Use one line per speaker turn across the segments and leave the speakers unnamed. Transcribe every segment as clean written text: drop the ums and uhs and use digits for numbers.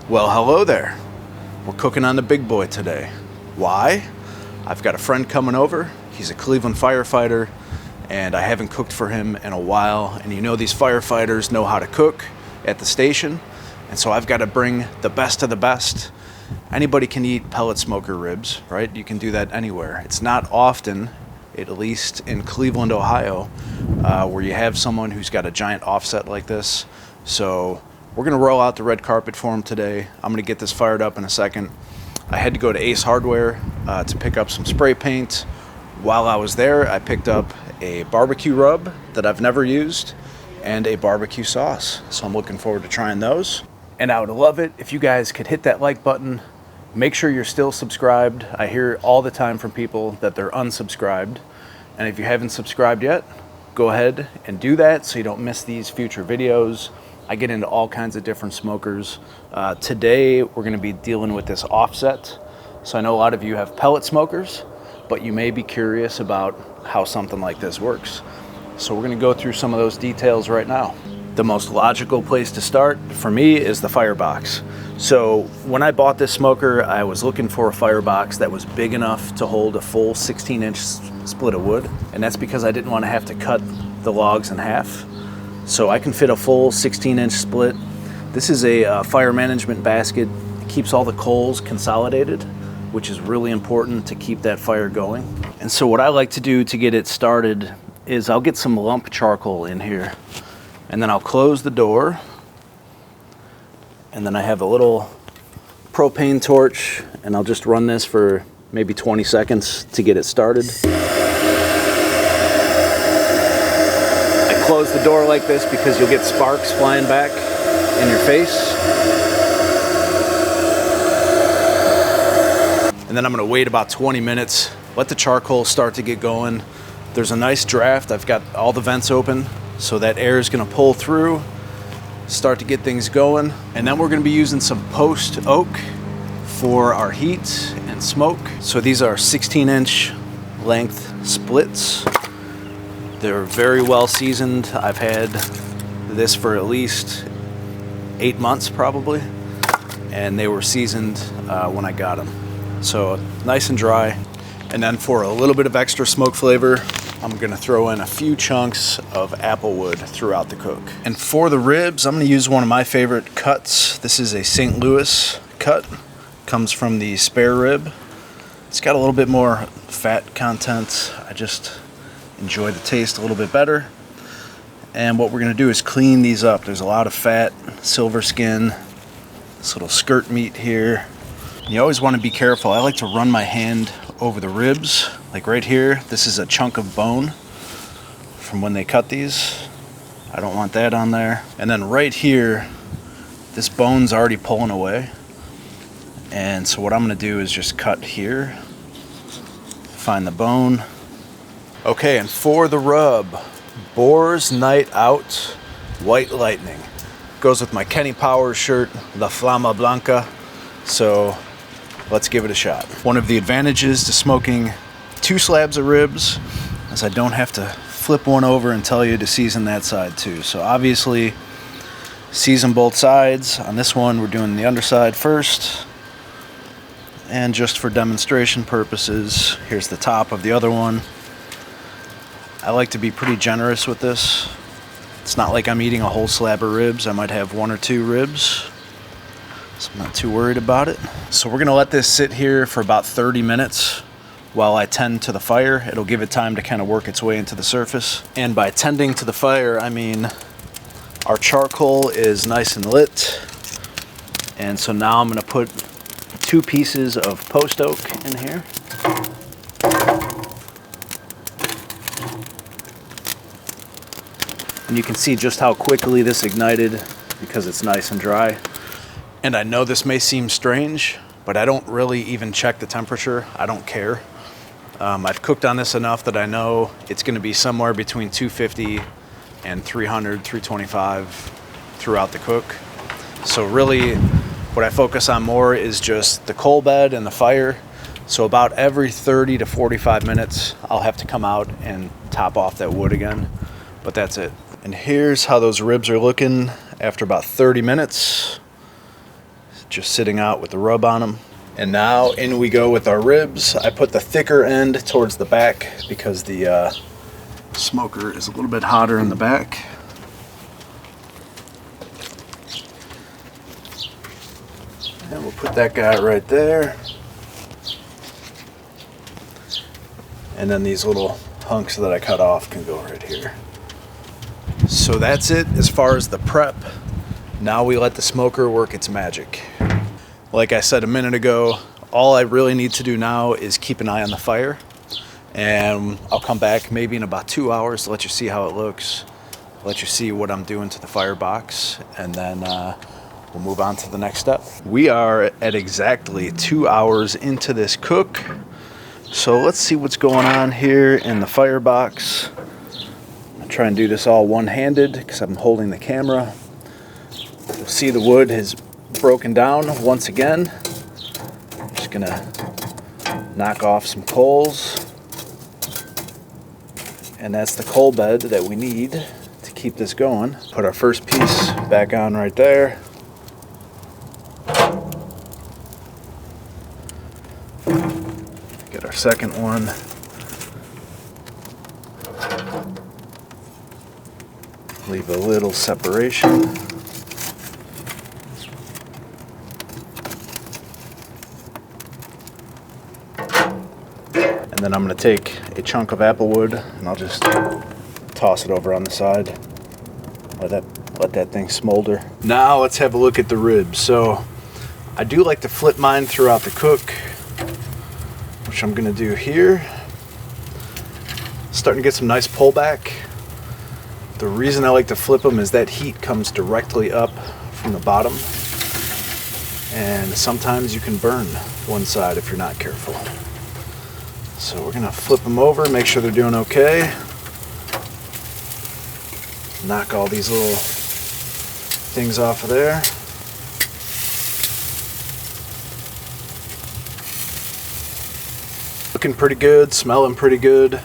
Well, hello there. We're cooking on the big boy today. Why? I've got a friend coming over. He's a Cleveland firefighter, and I haven't cooked for him in a while. And you know, these firefighters know how to cook at the station, and so I've got to bring the best of the best. Anybody can eat pellet smoker ribs, right? You can do that anywhere. It's not often, at least in Cleveland, Ohio, where you have someone who's got a giant offset like this. So we're gonna roll out the red carpet for him today. I'm gonna get this fired up in a second. I had to go to Ace Hardware to pick up some spray paint. While I was there, I picked up a barbecue rub that I've never used and a barbecue sauce. So I'm looking forward to trying those. And I would love it if you guys could hit that like button. Make sure you're still subscribed. I hear all the time from people that they're unsubscribed. And if you haven't subscribed yet, go ahead and do that so you don't miss these future videos. I get into all kinds of different smokers. Today, we're gonna be dealing with this offset. So I know a lot of you have pellet smokers, but you may be curious about how something like this works. So we're gonna go through some of those details right now. The most logical place to start for me is the firebox. So when I bought this smoker, I was looking for a firebox that was big enough to hold a full 16-inch split of wood. And that's because I didn't want to have to cut the logs in half. So I can fit a full 16-inch split. This is a fire management basket. It keeps all the coals consolidated, which is really important to keep that fire going. And so what I like to do to get it started is I'll get some lump charcoal in here, and then I'll close the door, and then I have a little propane torch, and I'll just run this for maybe 20 seconds to get it started. Close the door like this because you'll get sparks flying back in your face. And then I'm gonna wait about 20 minutes, let the charcoal start to get going. There's a nice draft. I've got all the vents open, so that air is gonna pull through, start to get things going. And then we're gonna be using some post oak for our heat and smoke. So these are 16-inch length splits. They're very well seasoned. I've had this for at least 8 months probably, and they were seasoned when I got them. So nice and dry. And then for a little bit of extra smoke flavor, I'm gonna throw in a few chunks of apple wood throughout the cook. And for the ribs, I'm gonna use one of my favorite cuts. This is a St. Louis cut. Comes from the spare rib. It's got a little bit more fat content. I just enjoy the taste a little bit better. And what we're gonna do is clean these up. There's a lot of fat, silver skin, this little skirt meat here. You always wanna be careful. I like to run my hand over the ribs. Like right here, this is a chunk of bone from when they cut these. I don't want that on there. And then right here, this bone's already pulling away. And so what I'm gonna do is just cut here, find the bone. Okay, and for the rub, Boar's Night Out White Lightning. Goes with my Kenny Powers shirt, La Flama Blanca. So let's give it a shot. One of the advantages to smoking 2 slabs of ribs is I don't have to flip one over and tell you to season that side too. So obviously, season both sides. On this one, we're doing the underside first. And just for demonstration purposes, here's the top of the other one. I like to be pretty generous with this. It's not like I'm eating a whole slab of ribs. I might have 1 or 2 ribs, so I'm not too worried about it. So we're gonna let this sit here for about 30 minutes while I tend to the fire. It'll give it time to kind of work its way into the surface. And by tending to the fire, I mean our charcoal is nice and lit. And so now I'm gonna put 2 pieces of post oak in here. And you can see just how quickly this ignited because it's nice and dry. And I know this may seem strange, but I don't really even check the temperature. I don't care. I've cooked on this enough that I know it's gonna be somewhere between 250 and 300, 325 throughout the cook. So really what I focus on more is just the coal bed and the fire. So about every 30 to 45 minutes, I'll have to come out and top off that wood again, but that's it. And here's how those ribs are looking after about 30 minutes, just sitting out with the rub on them. And now in we go with our ribs. I put the thicker end towards the back because the smoker is a little bit hotter in the back. And we'll put that guy right there. And then these little hunks that I cut off can go right here. So that's it as far as the prep. Now we let the smoker work its magic. Like I said a minute ago, all I really need to do now is keep an eye on the fire. And I'll come back maybe in about 2 hours to let you see how it looks, let you see what I'm doing to the firebox, and then we'll move on to the next step. We are at exactly 2 hours into this cook. So let's see what's going on here in the firebox. I'll try and do this all one-handed because I'm holding the camera. You'll see the wood has broken down once again. I'm just gonna knock off some coals. And that's the coal bed that we need to keep this going. Put our first piece back on right there. Get our second one. Leave a little separation. And then I'm going to take a chunk of apple wood and I'll just toss it over on the side. Let that thing smolder. Now let's have a look at the ribs. So I do like to flip mine throughout the cook, which I'm going to do here. Starting to get some nice pullback. The reason I like to flip them is that heat comes directly up from the bottom, and sometimes you can burn one side if you're not careful. So we're gonna flip them over, make sure they're doing okay. Knock all these little things off of there. Looking pretty good, smelling pretty good.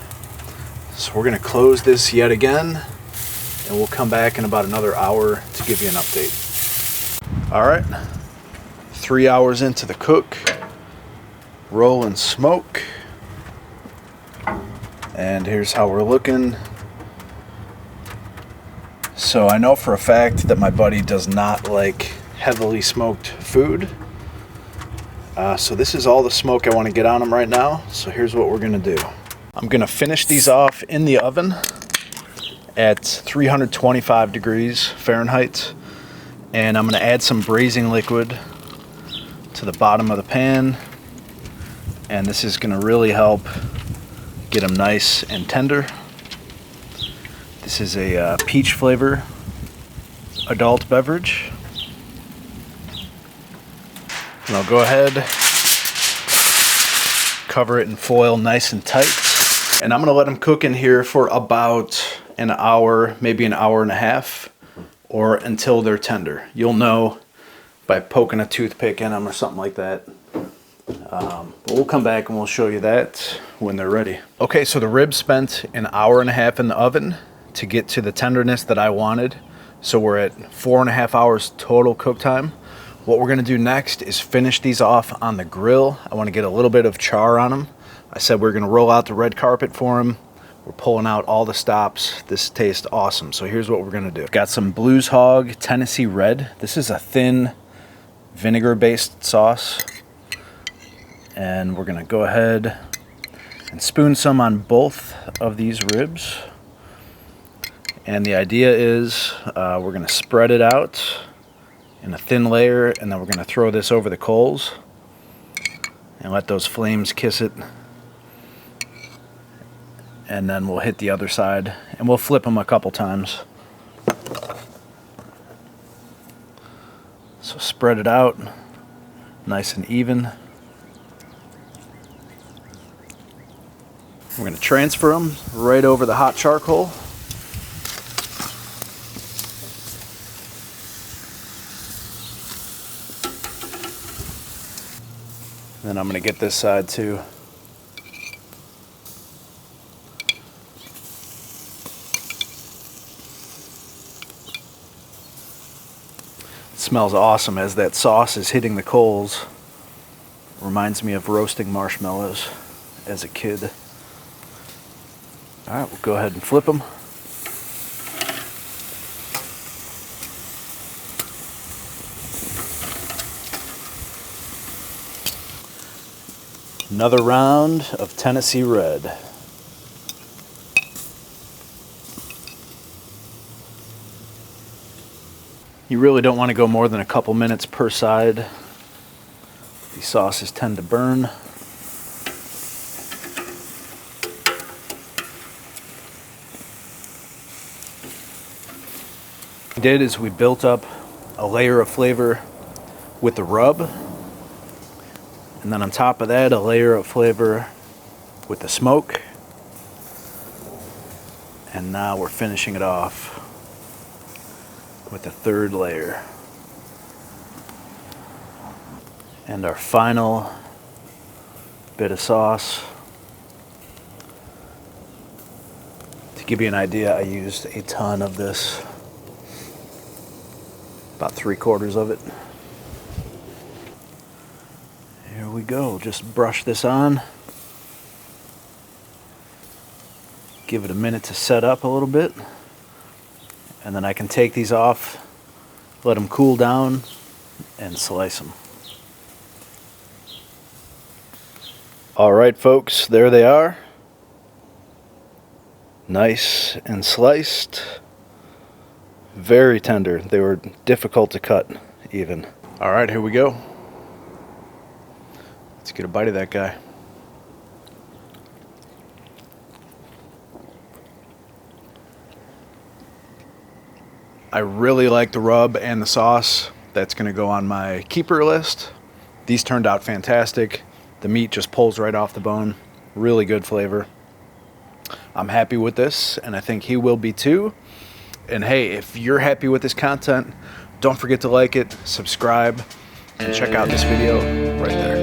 So we're gonna close this yet again, and we'll come back in about another hour to give you an update. All right, 3 hours into the cook, roll and smoke. And here's how we're looking. So I know for a fact that my buddy does not like heavily smoked food. So this is all the smoke I want to get on them right now. So here's what we're gonna do. I'm gonna finish these off in the oven at 325 degrees Fahrenheit. And I'm gonna add some braising liquid to the bottom of the pan. And this is gonna really help get them nice and tender. This is a peach flavor adult beverage. And I'll go ahead, cover it in foil nice and tight. And I'm gonna let them cook in here for about an hour, maybe an hour and a half, or until they're tender. You'll know by poking a toothpick in them or something like that. But we'll come back and we'll show you that when they're ready. Okay, so the ribs spent an hour and a half in the oven to get to the tenderness that I wanted. So we're at 4.5 hours total cook time. What we're gonna do next is finish these off on the grill. I wanna get a little bit of char on them. I said we're gonna roll out the red carpet for them. We're pulling out all the stops. This tastes awesome. So here's what we're gonna do. Got some Blues Hog Tennessee Red. This is a thin vinegar-based sauce. And we're gonna go ahead and spoon some on both of these ribs. And the idea is we're gonna spread it out in a thin layer, and then we're gonna throw this over the coals and let those flames kiss it. And then we'll hit the other side and we'll flip them a couple times. So spread it out nice and even. We're gonna transfer them right over the hot charcoal. Then I'm gonna get this side too. It smells awesome as that sauce is hitting the coals. Reminds me of roasting marshmallows as a kid. All right, we'll go ahead and flip them. Another round of Tennessee Red. You really don't want to go more than a couple minutes per side. These sauces tend to burn. What we did is we built up a layer of flavor with the rub. And then on top of that, a layer of flavor with the smoke. And now we're finishing it off with the third layer. And our final bit of sauce. To give you an idea, I used a ton of this. About 3/4 of it. Here we go, just brush this on. Give it a minute to set up a little bit. And then I can take these off, let them cool down, and slice them. All right, folks, there they are. Nice and sliced. Very tender. They were difficult to cut, even. All right, here we go. Let's get a bite of that guy. I really like the rub and the sauce. That's gonna go on my keeper list. These turned out fantastic. The meat just pulls right off the bone. Really good flavor. I'm happy with this, and I think he will be too. And hey, if you're happy with this content, don't forget to like it, subscribe, and check out this video right there.